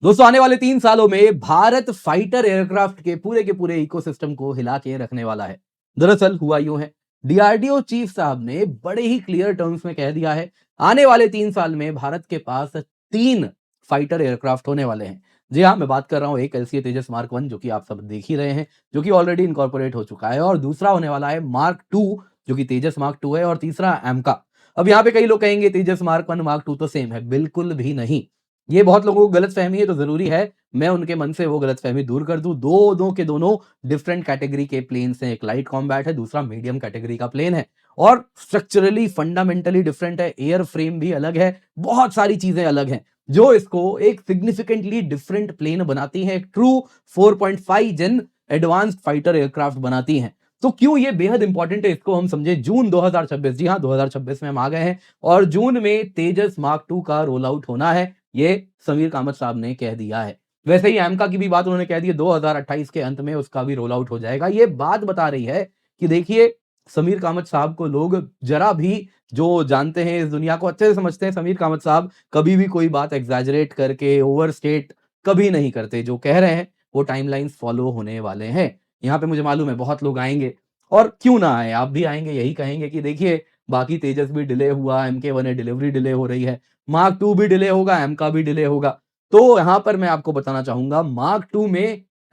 दोस्तों आने वाले 3 सालों में भारत फाइटर एयरक्राफ्ट के पूरे इकोसिस्टम को हिला के रखने वाला है। दरअसल हुआ यूं है, डीआरडीओ चीफ साहब ने बड़े ही क्लियर टर्म्स में कह दिया है, आने वाले 3 साल में भारत के पास 3 फाइटर एयरक्राफ्ट होने वाले हैं। जी हाँ, मैं बात कर रहा हूँ एक एलसीए तेजस मार्क 1 जो कि आप सब देख ही रहे हैं, जो कि ऑलरेडी इनकॉर्पोरेट हो चुका है, और दूसरा होने वाला है मार्क 2 जो कि तेजस मार्क 2 है, और तीसरा एमका। अब यहाँ पे कई लोग कहेंगे तेजस मार्क 1 मार्क 2 तो सेम है, बिल्कुल भी नहीं। ये बहुत लोगों को गलतफ़हमी है, तो ज़रूरी है मैं उनके मन से वो गलतफ़हमी दूर कर दूँ। दोनों के दोनों डिफरेंट कैटेगरी के प्लेन्स हैं। एक लाइट कॉम्बैट है, दूसरा मीडियम कैटेगरी का प्लेन है, और स्ट्रक्चरली फंडामेंटली डिफरेंट है। एयर फ्रेम भी अलग है, बहुत सारी चीज़ें अलग हैं, जो इसको एक सिग्निफिकेंटली डिफरेंट प्लेन बनाती हैं। एक ट्रू 4.5 जेन एडवांस्ड फाइटर एयरक्राफ्ट बनाती हैं। तो क्यों ये बेहद इंपॉर्टेंट है, इसको हम समझें। जून 2026, जी हाँ, 2026 में हम आ गए हैं, और जून में तेजस मार्क 2 का रोल आउट होना है। ये समीर कामत साहब ने कह दिया है। वैसे ही एमका की भी बात उन्होंने कह दी है, 2028 के अंत में उसका भी रोल आउट हो जाएगा। ये बात बता रही है कि देखिए, समीर कामत साहब को लोग जरा भी जो जानते हैं, इस दुनिया को अच्छे से समझते हैं, समीर कामत साहब कभी भी कोई बात एग्जैजरेट करके ओवरस्टेट कभी नहीं करते। जो कह रहे हैं वो टाइमलाइंस फॉलो होने वाले हैं। यहाँ पे मुझे मालूम है बहुत लोग आएंगे, और क्यों ना आए, आप भी आएंगे, यही कहेंगे कि देखिए बाकी तेजस भी डिले हुआ, MK1 डिलीवरी डिले हो रही है, मार्क 2 भी डिले होगा, एमका भी डिले होगा। तो यहाँ पर मैं आपको बताना चाहूँगा, मार्क 2 में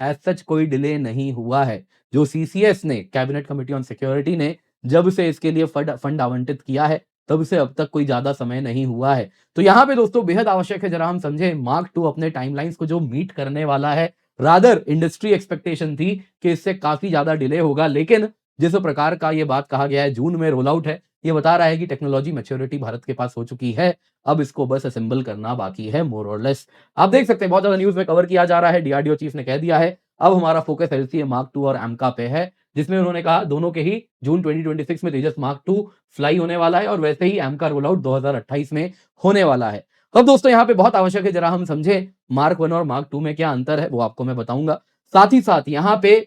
एज़ सच कोई डिले नहीं हुआ है। जो सीसीएस ने, कैबिनेट कमिटी ऑन सिक्योरिटी ने, जब से इसके लिए फंड आवंटित किया है, तब से अब तक कोई ज़्यादा समय नहीं हुआ है। तो यहाँ पे दोस्तों बेहद आवश्यक है ज़रा हम समझें, मार्क 2 अपने टाइमलाइन्स को जो मीट करने वाला है, रादर इंडस्ट्री एक्सपेक्टेशन थी कि इससे काफ़ी ज़्यादा डिले होगा, लेकिन जिस प्रकार का ये बात कहा गया है, जून में रोल आउट है, ये बता रहा है कि टेक्नोलॉजी मैच्योरिटी भारत के पास हो चुकी है। अब इसको बस असेंबल करना बाकी है, मोर और लेस। आप देख सकते हैं बहुत ज़्यादा न्यूज़ में कवर किया जा रहा है। डीआरडीओ चीफ ने कह दिया है, अब हमारा फोकस एलसीए मार्क 2 और एमका पे है, जिसमें उन्होंने कहा दोनों के ही जून 2026 में तेजस मार्क 2 फ्लाई होने वाला है, और वैसे ही एमका रोल आउट 2028 में होने वाला है। अब दोस्तों यहाँ पे बहुत आवश्यक है जरा हम समझें, मार्क 1 और मार्क 2 में क्या अंतर है, वो आपको मैं बताऊंगा। साथ ही साथ यहाँ पे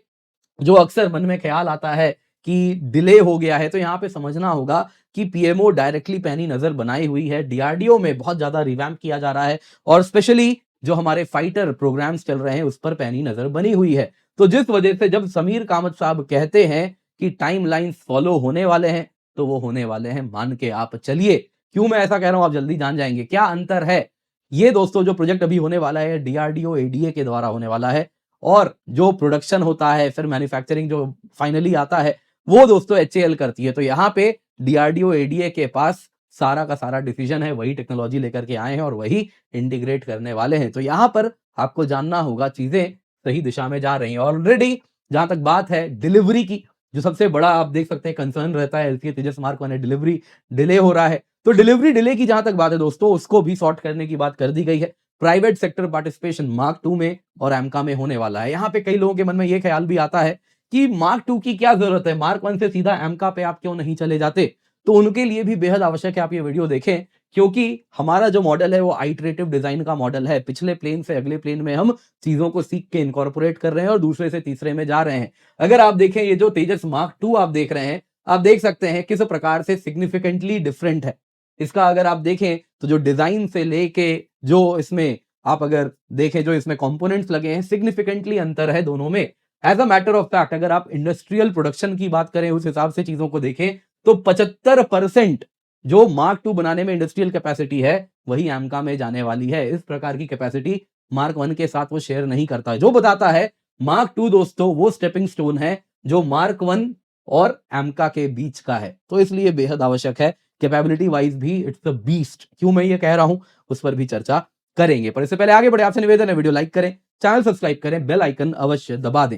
जो अक्सर मन में ख्याल आता है कि डिले हो गया है, तो यहाँ पे समझना होगा कि पीएमओ डायरेक्टली पैनी नजर बनाई हुई है। डीआरडीओ में बहुत ज्यादा रिवैम्प किया जा रहा है, और स्पेशली जो हमारे फाइटर प्रोग्राम्स चल रहे हैं उस पर पैनी नजर बनी हुई है। तो जिस वजह से जब समीर कामत साहब कहते हैं कि टाइमलाइंस फॉलो होने वाले हैं, तो वो होने वाले हैं, मान के आप चलिए। क्यों मैं ऐसा कह रहा हूं, आप जल्दी जान जाएंगे क्या अंतर है। ये दोस्तों जो प्रोजेक्ट अभी होने वाला है, डीआरडीओ एडीए के द्वारा होने वाला है, और जो प्रोडक्शन होता है, फिर मैन्युफैक्चरिंग जो फाइनली आता है, वो दोस्तों एचएएल करती है। तो यहाँ पे डीआरडीओ एडीए के पास सारा का सारा डिसीजन है, वही टेक्नोलॉजी लेकर के आए हैं और वही इंटीग्रेट करने वाले हैं। तो यहाँ पर आपको जानना होगा, चीजें सही दिशा में जा रही हैं ऑलरेडी। जहां तक बात है डिलीवरी की, जो सबसे बड़ा आप देख सकते हैं कंसर्न रहता है एलसीए तेजस मार्क 1 डिलीवरी डिले हो रहा है, तो डिलीवरी डिले की जहां तक बात है दोस्तों, उसको भी सॉर्ट करने की बात कर दी गई है। प्राइवेट सेक्टर पार्टिसिपेशन मार्क 2 में और एमका में होने वाला है। यहाँ पे कई लोगों के मन में ये ख्याल भी आता है कि मार्क 2 की क्या जरूरत है, मार्क 1 से सीधा एमका पे आप क्यों नहीं चले जाते। तो उनके लिए भी बेहद आवश्यक है आप ये वीडियो देखें, क्योंकि हमारा जो मॉडल है वो आइटरेटिव डिजाइन का मॉडल है। पिछले प्लेन से अगले प्लेन में हम चीजों को सीख के इनकॉर्पोरेट कर रहे हैं और दूसरे से तीसरे में जा रहे हैं। अगर आप देखें, ये जो तेजस मार्क 2 आप देख रहे हैं, आप देख सकते हैं किस प्रकार से सिग्निफिकेंटली डिफरेंट है। इसका अगर आप देखें तो जो डिजाइन से लेके जो इसमें आप अगर देखें, जो इसमें कंपोनेंट्स लगे हैं, सिग्निफिकेंटली अंतर है दोनों में। As a matter of fact, अगर आप इंडस्ट्रियल प्रोडक्शन की बात करें, उस हिसाब से चीजों को देखें, तो 75% जो मार्क 2 बनाने में इंडस्ट्रियल कैपेसिटी है, वही एमका में जाने वाली है। इस प्रकार की कैपेसिटी मार्क 1 के साथ वो शेयर नहीं करता है, जो बताता है मार्क 2 दोस्तों वो स्टेपिंग स्टोन है जो मार्क 1 और एमका के बीच का है। तो इसलिए बेहद आवश्यक है, कैपेबिलिटी वाइज भी इट्स अ बीस्ट। क्यों मैं ये कह रहा हूं, उस पर भी चर्चा करेंगे। पर इससे पहले आगे बढ़े, आपसे निवेदन है, वीडियो लाइक करें, चैनल सब्सक्राइब करें, बेल आइकन अवश्य दबा दें।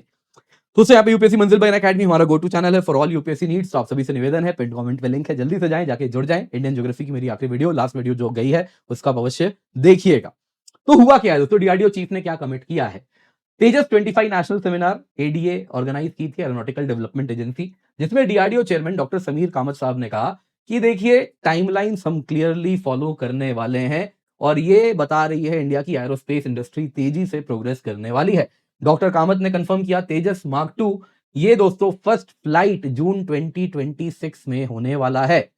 दोस्तों यहाँ पे यूपीएससी मंजिल बयान एकेडमी हमारा गो टू चैनल है फॉर ऑल यूपीएससी नीड्स। तो आप सभी से निवेदन है, पिन कमेंट में लिंक है, जल्दी से जाएं, जाके जुड़ जाएं। इंडियन ज्योग्राफी की मेरी आखिरी वीडियो, लास्ट वीडियो जो गई है, उसका अवश्य देखिएगा। तो हुआ क्या है दोस्तों, डीआरडीओ चीफ ने क्या कमिट किया है। तेजस 25 नेशनल सेमिनार एडीए ऑर्गेनाइज की थी, एरोनॉटिकल डेवलपमेंट एजेंसी, जिसमें DRDO chairman doctor Sameer Kamat साहब ने कहा कि देखिए टाइमलाइंस हम क्लियरली फॉलो करने वाले हैं, और ये बता रही है इंडिया की एरोस्पेस इंडस्ट्री तेजी से प्रोग्रेस करने वाली है। डॉक्टर कामत ने कंफर्म किया, तेजस मार्क 2 ये दोस्तों फर्स्ट फ्लाइट जून 2026 में होने वाला है।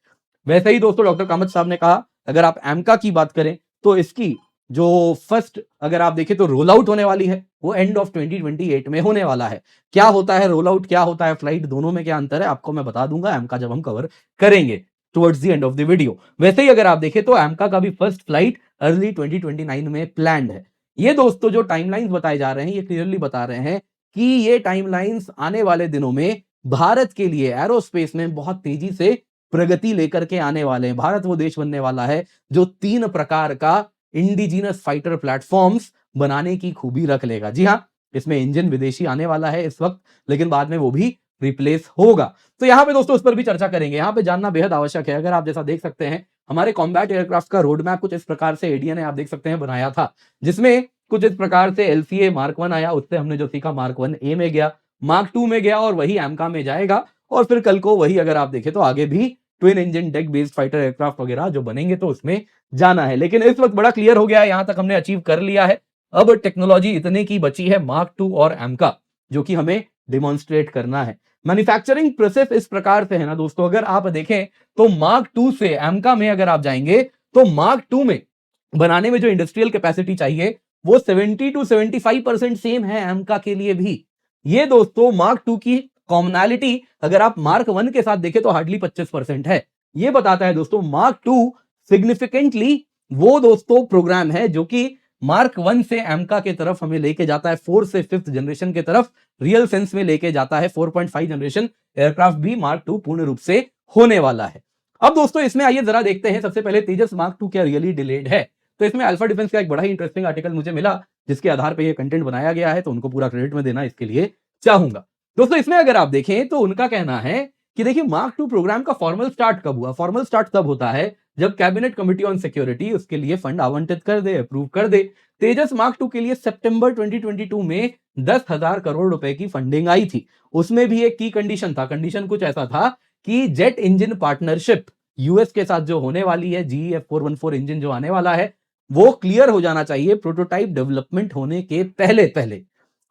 वैसे ही दोस्तों डॉक्टर कामत साहब ने कहा, अगर आप एमका की बात करें तो इसकी जो फर्स्ट अगर आप देखें तो रोल आउट होने वाली है वो एंड ऑफ 2028 में होने वाला है। क्या होता है रोल आउट, क्या होता है फ्लाइट, दोनों में क्या अंतर है आपको मैं बता दूंगा एमका जब हम कवर करेंगे towards the end of the video. वैसे ही अगर आप देखें तो एमका का भी फर्स्ट फ्लाइट अर्ली 2029 में प्लान्ड है। ये दोस्तों जो टाइमलाइंस बताए जा रहे हैं ये क्लियरली बता रहे हैं कि ये टाइमलाइंस आने वाले दिनों में भारत के लिए एरोस्पेस में बहुत तेजी से प्रगति लेकर के आने वाले हैं। भारत वो देश बनने वाला है जो 3 प्रकार का इंडिजिनस फाइटर प्लेटफॉर्म्स बनाने की खूबी रख लेगा। जी हाँ, इसमें इंजन विदेशी आने वाला है इस वक्त, लेकिन बाद में वो भी रिप्लेस होगा। तो यहाँ पे दोस्तों उस पर भी चर्चा करेंगे। यहाँ पे जानना बेहद आवश्यक है। अगर आप जैसा देख सकते हैं हमारे कॉम्बैट एयरक्राफ्ट का रोड मैप कुछ इस प्रकार से एडीए ने आप देख सकते हैं बनाया था, जिसमें कुछ इस प्रकार से एलसीए मार्क 1 आया, उससे हमने जो सीखा मार्क 1 ए में गया, मार्क 2 में गया और वही एमका में जाएगा और फिर कल को वही अगर आप देखें तो आगे भी twin engine deck based fighter aircraft वगैरह जो बनेंगे तो उसमें जाना है। लेकिन इस वक्त बड़ा क्लियर हो गया है, यहां तक हमने अचीव कर लिया है। अब टेक्नोलॉजी इतने की बची है मार्क 2 और एमका जो कि हमें डिमॉन्स्ट्रेट करना है। मैन्युफैक्चरिंग प्रोसेस इस प्रकार से है ना दोस्तों, अगर आप देखें तो मार्क 2 से एमका में अगर आप जाएंगे तो मार्क 2 में बनाने में जो इंडस्ट्रियल कैपेसिटी चाहिए वो 70 to 75% सेम है एमका के लिए भी। ये दोस्तों मार्क 2 की कॉमनैलिटी अगर आप मार्क 1 के साथ देखें तो हार्डली 25% है। ये बताता है दोस्तों मार्क 2 सिग्निफिकेंटली वो दोस्तों प्रोग्राम है जो कि मार्क 1 से एमका के तरफ हमें लेके जाता है, 4 से 5th जनरेशन के तरफ रियल सेंस में लेके जाता है। 4.5 जनरेशन एयरक्राफ्ट भी मार्क 2 पूर्ण रूप से होने वाला है। अब दोस्तों इसमें आइए जरा देखते हैं सबसे पहले तेजस मार्क 2 क्या रियली डिलेड है। तो इसमें अल्फा डिफेंस का एक बड़ा ही इंटरेस्टिंग आर्टिकल मुझे मिला जिसके आधार पर यह कंटेंट बनाया गया है, तो उनको पूरा क्रेडिट में देना इसके लिए चाहूंगा। दोस्तों इसमें अगर आप देखें तो उनका कहना है कि देखिए मार्क 2 प्रोग्राम का फॉर्मल स्टार्ट कब हुआ। फॉर्मल स्टार्ट तब होता है जब कैबिनेट कमिटी ऑन सिक्योरिटी उसके लिए फंड आवंटित कर दे, अप्रूव कर दे। तेजस मार्क 2 के लिए सितंबर 2022 में 10,000 करोड़ रुपए की फंडिंग आई थी। उसमें भी एक की कंडीशन था, कंडीशन कुछ ऐसा था कि जेट इंजन पार्टनरशिप यूएस के साथ जो होने वाली है, GE F414 इंजन जो आने वाला है वो क्लियर हो जाना चाहिए प्रोटोटाइप डेवलपमेंट होने के पहले पहले।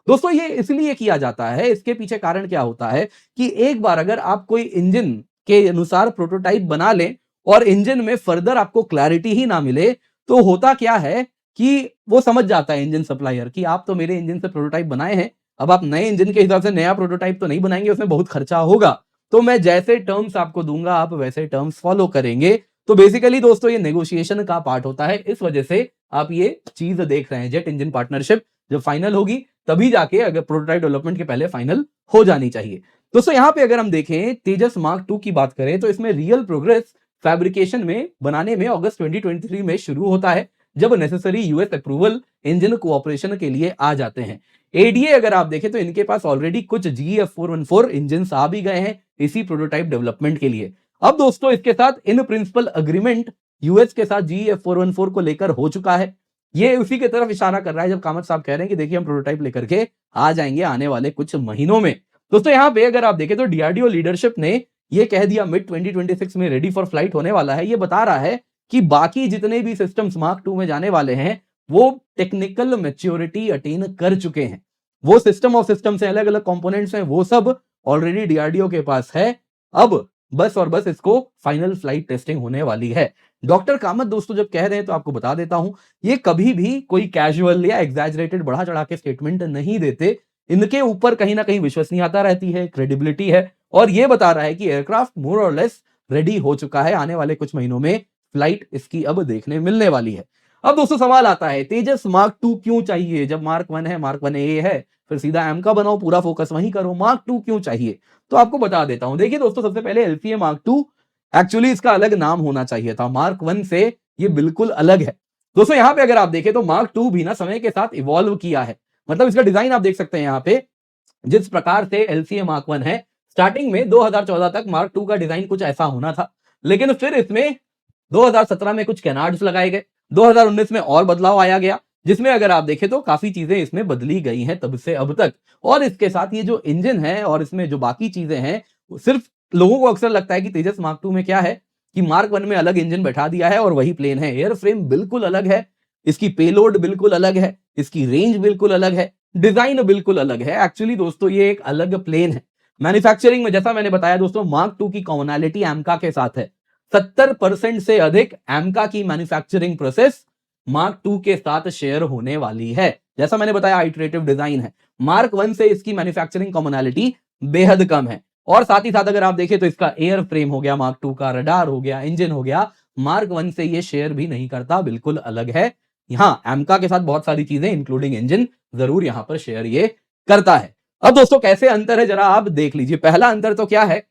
दोस्तों ये इसलिए किया जाता है, इसके पीछे कारण क्या होता है कि एक बार अगर आप कोई इंजन के अनुसार प्रोटोटाइप बना लें और इंजन में फर्दर आपको क्लैरिटी ही ना मिले तो होता क्या है कि वो समझ जाता है इंजन सप्लायर कि आप तो मेरे इंजन से प्रोटोटाइप बनाए हैं, अब आप नए इंजन के हिसाब से नया प्रोटोटाइप तो नहीं बनाएंगे, उसमें बहुत खर्चा होगा, तो मैं जैसे टर्म्स आपको दूंगा आप वैसे टर्म्स फॉलो करेंगे। तो बेसिकली दोस्तों ये नेगोशिएशन का पार्ट होता है, इस वजह से आप ये चीज देख रहे हैं। जेट इंजन पार्टनरशिप जब फाइनल होगी तभी जाके अगर प्रोटोटाइप डेवलपमेंट के पहले फाइनल हो जानी चाहिए। दोस्तों यहां पे अगर हम देखें तेजस मार्क 2 की बात करें तो इसमें रियल प्रोग्रेस फैब्रिकेशन में बनाने में अगस्त 2023 में शुरू होता है जब necessary US approval engine cooperation के लिए आ जाते हैं। एडीए अगर आप देखें तो इनके पास ऑलरेडी कुछ GE F414 इंजन आ भी गए हैं इसी प्रोटोटाइप डेवलपमेंट के लिए। अब दोस्तों इसके साथ इन प्रिंसिपल अग्रीमेंट यूएस के साथ GE F414 को लेकर हो चुका है। ये उसी की तरफ इशारा कर रहा है जब कामत साहब कह रहे हैं कि देखिए हम प्रोटोटाइप लेकर के आ जाएंगे आने वाले कुछ महीनों में। दोस्तों यहाँ पे अगर आप देखें तो डीआरडीओ लीडरशिप ने ये कह दिया मिड 2026 में रेडी फॉर फ्लाइट होने वाला है। ये बता रहा है कि बाकी जितने भी सिस्टम्स मार्क 2 में जाने वाले हैं वो टेक्निकल मैच्योरिटी अटेन कर चुके हैं। वो सिस्टम ऑफ सिस्टम्स हैं, अलग अलग कंपोनेंट्स हैं, वो सब ऑलरेडी डीआरडीओ के पास है। अब बस और बस इसको फाइनल फ्लाइट टेस्टिंग होने वाली है। डॉक्टर कामत दोस्तों जब कह रहे हैं तो आपको बता देता हूं ये कभी भी कोई कैजुअल या एग्जैजरेटेड बढ़ा चढ़ा के स्टेटमेंट नहीं देते। इनके ऊपर कहीं ना कहीं विश्वसनीयता रहती है, क्रेडिबिलिटी है और ये बता रहा है कि एयरक्राफ्ट मोर और लेस रेडी हो चुका है। आने वाले कुछ महीनों में फ्लाइट इसकी अब देखने मिलने वाली है। अब दोस्तों सवाल आता है तेजस मार्क 2 क्यों चाहिए जब मार्क 1 है, मार्क 1 ए है, फिर सीधा एम का बनाओ, पूरा फोकस वहीं करो, मार्क 2 क्यों चाहिए? तो आपको बता देता हूं। देखिए दोस्तों सबसे पहले एलसीए मार्क 2 एक्चुअली इसका अलग नाम होना चाहिए था, मार्क 1 से ये बिल्कुल अलग है। दोस्तों यहां पे अगर आप देखें तो मार्क 2 भी ना समय के साथ इवॉल्व किया है। मतलब इसका डिजाइन आप देख सकते हैं यहाँ पे जिस प्रकार से एलसीए मार्क 1 है, स्टार्टिंग में 2014 तक मार्क 2 का डिजाइन कुछ ऐसा होना था, लेकिन फिर इसमें 2017 में कुछ कैनार्ड्स लगाए गए, 2019 में और बदलाव आया गया, जिसमें अगर आप देखें तो काफी चीजें इसमें बदली गई हैं तब से अब तक। और इसके साथ ये जो इंजन है और इसमें जो बाकी चीजें हैं, सिर्फ लोगों को अक्सर लगता है कि तेजस मार्क 2 में क्या है कि मार्क 1 में अलग इंजन बैठा दिया है और वही प्लेन है। एयर फ्रेम बिल्कुल अलग है, इसकी पेलोड बिल्कुल अलग है, इसकी रेंज बिल्कुल अलग है, डिजाइन बिल्कुल अलग है। एक्चुअली दोस्तों ये एक अलग प्लेन है। मैन्युफैक्चरिंग में जैसा मैंने बताया दोस्तों मार्क 2 की कॉमनैलिटी एमका के साथ है। 70% से अधिक एमका की मैन्युफैक्चरिंग प्रोसेस मार्क 2 के साथ शेयर होने वाली है। जैसा मैंने बताया इटरेटिव डिजाइन है, मार्क 1 से इसकी मैन्युफैक्चरिंग कॉमनैलिटी बेहद कम है। और साथ ही साथ अगर आप देखें तो इसका एयर फ्रेम हो गया, मार्क 2 का रडार हो गया, इंजन हो गया, मार्क 1 से ये शेयर भी नहीं करता, बिल्कुल अलग है। हाँ, एमका के साथ बहुत सारी चीजें इंक्लूडिंग इंजन जरूर यहां पर शेयर ये करता है। अब दोस्तों कैसे अंतर है जरा आप देख लीजिए। पहला अंतर तो क्या है,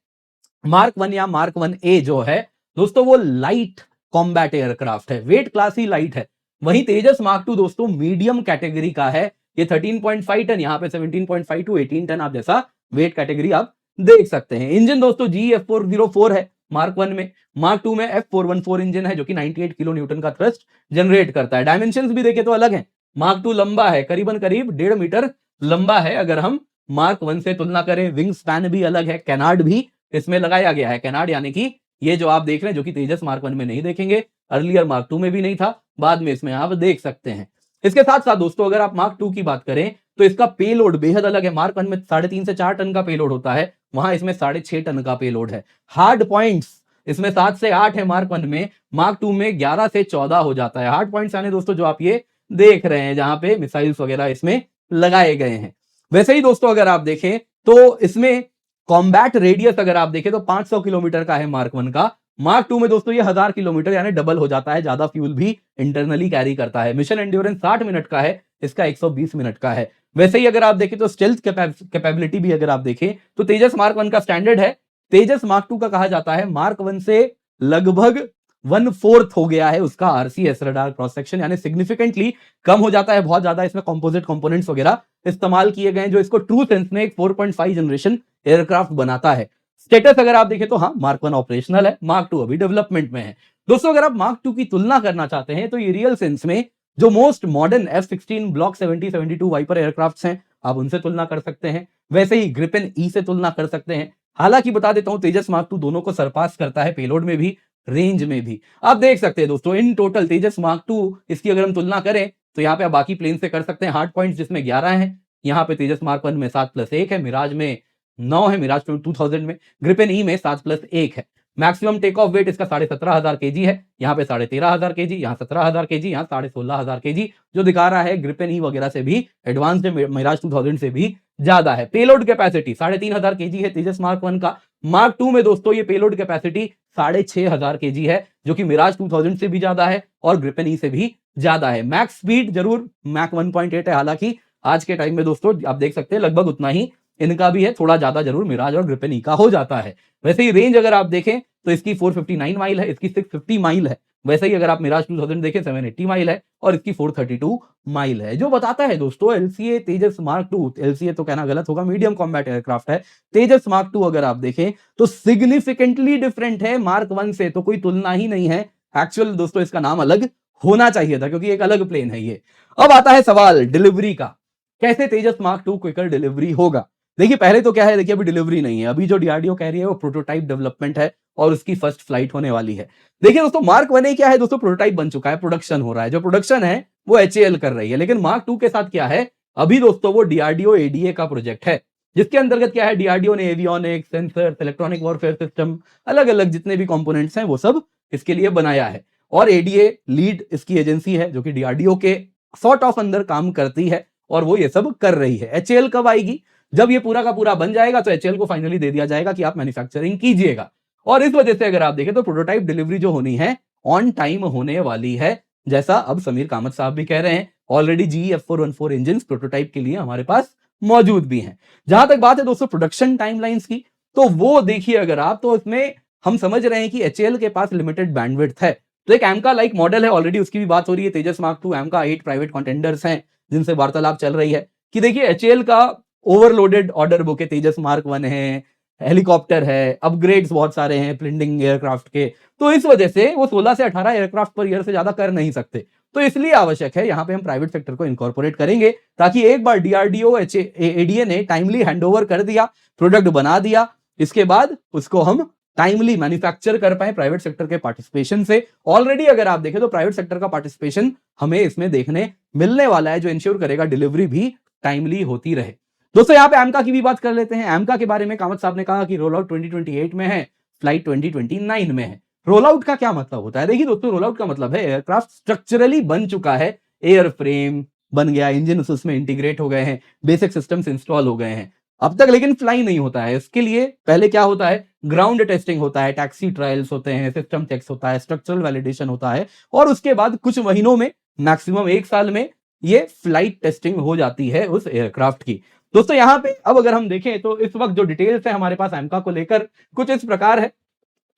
मार्क 1 या मार्क 1 ए जो है दोस्तों वो लाइट कॉम्बैट एयरक्राफ्ट है, वेट क्लास ही लाइट है। वहीं तेजस मार्क 2 दोस्तों मीडियम कैटेगरी का है, ये 13.5 टन, यहाँ पे 17.5 टू 18 टन आप जैसा वेट कैटेगरी आप देख सकते हैं। इंजन दोस्तों GF404 है मार्क 1 में, मार्क 2 में F414 इंजन है जो कि 98 किलो न्यूटन का थ्रस्ट जनरेट करता है। डायमेंशन भी देखें तो अलग है, मार्क 2 लंबा है, करीबन करीब 1.5 मीटर लंबा है अगर हम मार्क 1 से तुलना करें। विंग स्पैन भी अलग है, कैनार्ड भी इसमें लगाया गया है। कैनार्ड यानी कि ये जो आप देख रहे हैं जो कि तेजस मार्क 1 में नहीं देखेंगे, अर्लियर मार्क 2 में भी नहीं था, बाद में इसमें आप देख सकते हैं। इसके साथ साथ दोस्तों अगर आप मार्क 2 की बात करें तो इसका पेलोड बेहद अलग है। मार्क 1 में 3.5 से 4 टन का पेलोड होता है, वहां इसमें 6.5 टन का पेलोड है। हार्ड पॉइंट्स इसमें 7 से 8 है मार्क 1 में, मार्क 2 में 11 से 14 हो जाता है। हार्ड पॉइंट्स यानी दोस्तों जो आप ये देख रहे हैं जहां पे मिसाइल्स वगैरह इसमें लगाए गए हैं। वैसे ही दोस्तों अगर आप देखें तो इसमें कॉम्बैट रेडियस अगर आप देखें तो 500 किलोमीटर का है मार्क 1 का, मार्क 2 में दोस्तों ये 1000 किलोमीटर यानी डबल हो जाता है, ज्यादा फ्यूल भी इंटरनली कैरी करता है। मिशन एंड्योरेंस 60 मिनट का है, इसका 120 मिनट का है। वैसे ही अगर आप देखें तो स्टेल्थ कैपेबिलिटी भी अगर आप देखें तो तेजस मार्क 1 का स्टैंडर्ड है, तेजस मार्क 2 का कहा जाता है मार्क 1 से लगभग 1/4 हो गया है उसका आरसीएस रडार क्रॉस सेक्शन, यानी सिग्निफिकेंटली कम हो जाता है। बहुत ज्यादा इसमें कंपोजिट कंपोनेंट्स वगैरह इस्तेमाल किए गए हैं जो इसको ट्रू सेंस में एक 4.5 जनरेशन एयरक्राफ्ट बनाता है। स्टेटस अगर आप देखें तो हाँ मार्क 1 ऑपरेशनल है, मार्क 2 अभी डेवलपमेंट में है। दोस्तों अगर आप मार्क 2 की तुलना करना चाहते हैं तो ये रियल सेंस में जो most modern F-16 block 70-72 viper aircraft हैं आप उनसे तुलना कर सकते हैं। वैसे ही ग्रिपेन ई से तुलना कर सकते हैं। हालांकि बता देता हूं तेजस मार्क 2 दोनों को सरपास करता है, पेलोड में भी रेंज में भी। आप देख सकते हैं दोस्तों इन टोटल तेजस मार्क 2 इसकी अगर हम तुलना करें तो यहाँ पे आप बाकी प्लेन से कर सकते हैं। हार्ड पॉइंट्स जिसमें 11 हैं, यहाँ पे तेजस मार्क 1 में 7+1 है, मिराज में 9 है, मिराज 2000 में, ग्रिपेन ई में 7+1 है। मैक्सिमम टेक ऑफ वेट इसका 17,500 केजी है, यहाँ पे 13,500 केजी, यहाँ 17,000 केजी, यहाँ 16,500 केजी जो दिखा रहा है ग्रिपेन ई वगैरह से भी एडवांस्ड मिराज 2000 से भी ज्यादा है। पेलोड कैपेसिटी 3,500 केजी है तेजस मार्क 1 का, मार्क 2 में दोस्तों ये पेलोड कैपेसिटी 6,500 केजी है जो कि मिराज 2000 से भी ज्यादा है और ग्रिपेन ई से भी ज्यादा है। मैक्स स्पीड जरूर मैक 1.8 है, हालांकि आज के टाइम में दोस्तों आप देख सकते हैं लगभग उतना ही इनका भी है, थोड़ा ज्यादा जरूर मिराज और ग्रिपेन ई का हो जाता है। वैसे ही रेंज अगर आप देखें तो इसकी 459 माइल है, इसकी 650 माइल है। वैसे ही अगर आप मिराज 2000 देखें 780 माइल है और इसकी 432 माइल है, जो बताता है दोस्तों एलसीए तेजस मार्क 2, एलसीए तो कहना गलत होगा, मीडियम कॉम्बैट एयरक्राफ्ट है। तेजस मार्क 2 अगर आप देखें तो सिग्निफिकेंटली डिफरेंट है मार्क 1 से, तो कोई तुलना ही नहीं है। एक्चुअल दोस्तों इसका नाम अलग होना चाहिए था क्योंकि एक अलग प्लेन है ये। अब आता है सवाल डिलीवरी का, कैसे तेजस मार्क 2 क्विकर डिलीवरी होगा। देखिए पहले तो क्या है, देखिए अभी डिलीवरी नहीं है, अभी जो डीआरडीओ कह रही है वो प्रोटोटाइप डेवलपमेंट है और उसकी फर्स्ट फ्लाइट होने वाली है। देखिए दोस्तों मार्क 1 क्या है दोस्तों, प्रोटोटाइप बन चुका है, प्रोडक्शन हो रहा है, जो प्रोडक्शन है वो एचएएल कर रही है। लेकिन मार्क 2 के साथ क्या है, अभी दोस्तों वो डीआरडीओ एडीए का प्रोजेक्ट है, जिसके अंतर्गत क्या है डीआरडीओ ने avionics, sensor, electronic warfare system, अलग अलग जितने भी कंपोनेंट्स हैं वो सब इसके लिए बनाया है। और एडीए लीड इसकी एजेंसी है जो कि डीआरडीओ के सॉर्ट ऑफ अंदर काम करती है और वो ये सब कर रही है। एचएएल कब आएगी, जब ये पूरा का पूरा बन जाएगा तो एचएएल को फाइनली दे दिया जाएगा कि आप मैन्युफैक्चरिंग कीजिएगा। और इस वजह से अगर आप देखें तो प्रोटोटाइप डिलीवरी जो होनी है ऑन टाइम होने वाली है, जैसा अब समीर कामत साहब भी कह रहे हैं। Already GE F414 engine prototype के लिए हमारे पास मौजूद भी हैं। जहां तक बात है दोस्तों प्रोडक्शन टाइमलाइंस की, तो वो देखिए अगर आप, तो इसमें हम समझ रहे हैं कि एचएएल के पास लिमिटेड बैंडविड्थ है। तो एक एमका लाइक मॉडल है, ऑलरेडी उसकी भी बात हो रही है, तेजस मार्क 2 एमका 8 प्राइवेट कंटेंडर्स हैं जिनसे वार्तालाप चल रही है कि देखिए एचएएल का ओवरलोडेड ऑर्डर बुक है, तेजस मार्क 1 है, हेलीकॉप्टर है, अपग्रेड्स बहुत सारे हैं प्लिंडिंग एयरक्राफ्ट के, तो इस वजह से वो 16 से 18 एयरक्राफ्ट पर ईयर से ज्यादा कर नहीं सकते। तो इसलिए आवश्यक है यहां पे हम प्राइवेट सेक्टर को इनकॉर्पोरेट करेंगे, ताकि एक बार डीआरडीओ एडीए ने टाइमली हैंडओवर कर दिया, प्रोडक्ट बना दिया, इसके बाद उसको हम टाइमली मैन्युफैक्चर कर पाए प्राइवेट सेक्टर के पार्टिसिपेशन से। ऑलरेडी अगर आप देखें तो प्राइवेट सेक्टर का पार्टिसिपेशन हमें इसमें देखने मिलने वाला है, जो इंश्योर करेगा डिलीवरी भी टाइमली होती रहे। दोस्तों यहाँ पे एमका की भी बात कर लेते हैं। एमका के बारे में कामत साहब ने कहा कि रोल आउट 2028 में है, फ्लाइट 2029 में है। रोल आउट का क्या मतलब होता है? देखिए दोस्तों, रोल आउट का मतलब है एयरक्राफ्ट स्ट्रक्चरली बन चुका है, एयर फ्रेम बन गया, इंजन उसमें इंटीग्रेट हो गए हैं, बेसिक सिस्टम्स इंस्टॉल हो गए हैं। अब तक लेकिन फ्लाई नहीं होता है। इसके लिए पहले क्या होता है, ग्राउंड टेस्टिंग होता है, टैक्सी ट्रायल्स होते हैं, सिस्टम चेक्स होता है, स्ट्रक्चरल वैलिडेशन होता है और उसके बाद कुछ महीनों में, मैक्सिमम 1 साल में ये फ्लाइट टेस्टिंग हो जाती है उस एयरक्राफ्ट की। दोस्तों यहाँ पे अब अगर हम देखें तो इस वक्त जो डिटेल्स है हमारे पास एमका को लेकर कुछ इस प्रकार है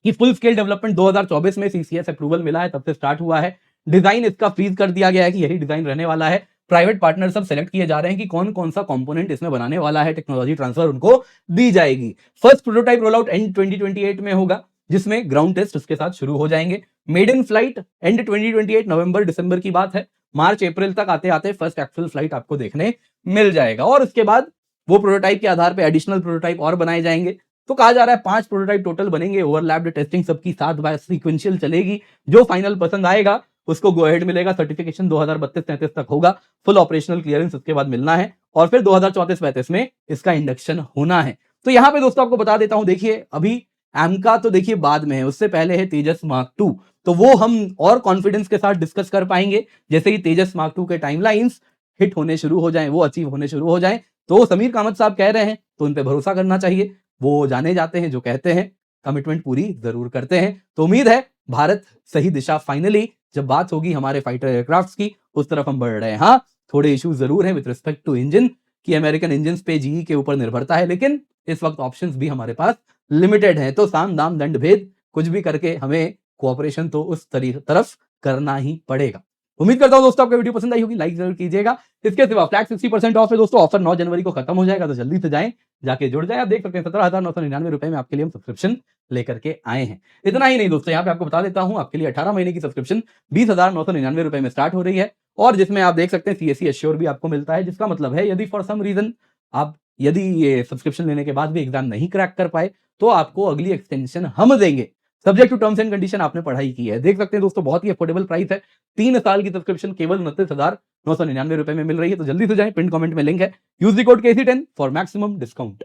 कि फुल स्केल डेवलपमेंट 2024 में सीसीएस अप्रूवल मिला है, तब से स्टार्ट हुआ है। डिजाइन इसका फ्रीज कर दिया गया है कि यही डिजाइन रहने वाला है। प्राइवेट पार्टनर सब सेलेक्ट किए जा रहे हैं कि कौन कौन सा कंपोनेंट इसमें बनाने वाला है, टेक्नोलॉजी ट्रांसफर उनको दी जाएगी। First prototype roll out and 2028 में होगा, जिसमें ग्राउंड टेस्ट उसके साथ शुरू हो जाएंगे। मेड इन फ्लाइट एंड 2028, नवंबर दिसंबर की बात है। मार्च अप्रैल तक आते आते फर्स्ट एक्चुअल फ्लाइट आपको देखने मिल जाएगा और उसके बाद वो प्रोटोटाइप के आधार पर एडिशनल प्रोटोटाइप और बनाए जाएंगे। तो कहा जा रहा है 5 प्रोटोटाइप टोटल बनेंगे, ओवरलैप्ड टेस्टिंग सबकी साथ बाय सीक्वेंशियल चलेगी। जो फाइनल पसंद आएगा उसको गो अहेड मिलेगा, सर्टिफिकेशन 2032-33 तक होगा, फुल ऑपरेशनल क्लियरेंस उसके बाद मिलना है और फिर 2034-35 में इसका इंडक्शन होना है। तो यहां पे दोस्तों आपको बता देता हूं, देखिए अभी एमका तो देखिए बाद में है, उससे पहले है तेजस मार्क 2। तो वो हम और कॉन्फिडेंस के साथ डिस्कस कर पाएंगे जैसे ही तेजस मार्क 2 के टाइमलाइंस हिट होने शुरू हो जाएं, वो अचीव होने शुरू हो जाएं। तो समीर कामत साहब कह रहे हैं तो उन पे भरोसा करना चाहिए। वो जाने जाते हैं जो कहते हैं, कमिटमेंट पूरी जरूर करते हैं। तो उम्मीद है भारत सही दिशा, फाइनली जब बात होगी हमारे फाइटर एयरक्राफ्ट्स की उस तरफ हम बढ़ रहे हैं। हाँ, थोड़े इश्यूज जरूर हैं विद रिस्पेक्ट टू इंजन कि अमेरिकन इंजन पे जीई के ऊपर निर्भरता है, लेकिन इस वक्त ऑप्शंस भी हमारे पास लिमिटेड हैं। तो साम दाम दंड भेद कुछ भी करके हमें कोऑपरेशन तो उस तरफ करना ही पड़ेगा। उम्मीद करता हूं दोस्तों आपको वीडियो पसंद आई होगी, लाइक जरूर कीजिएगा। इसके सिवा फ्लैट 60% ऑफ है दोस्तों, ऑफर 9 जनवरी को खत्म हो जाएगा, तो जल्दी से जाएं, जाके जुड़ जाए। आप देख सकते हैं 17,999 रुपए में आपके लिए हम सब्सक्रिप्शन लेकर के आए हैं। इतना ही नहीं दोस्तों, यहाँ पे आपको बता देता हूं, आपके लिए 18 महीने की सब्सक्रिप्शन 20,999 रुपए में स्टार्ट हो रही है और जिसमें आप देख सकते हैं सीएससी एश्योर भी आपको मिलता है, जिसका मतलब है यदि फॉर सम रीजन आप यदि ये सब्सक्रिप्शन लेने के बाद भी एग्जाम नहीं क्रैक कर पाए तो आपको अगली एक्सटेंशन हम देंगे, subject to terms and condition. आपने पढ़ाई की है, देख सकते हैं दोस्तों, बहुत ही अफोर्डेबल प्राइस है। 3 साल की सब्सक्रिप्शन केवल 29,999 रुपए में मिल रही है। तो जल्दी से जाएं, पिन कमेंट में लिंक है, use the code KC10 for maximum discount.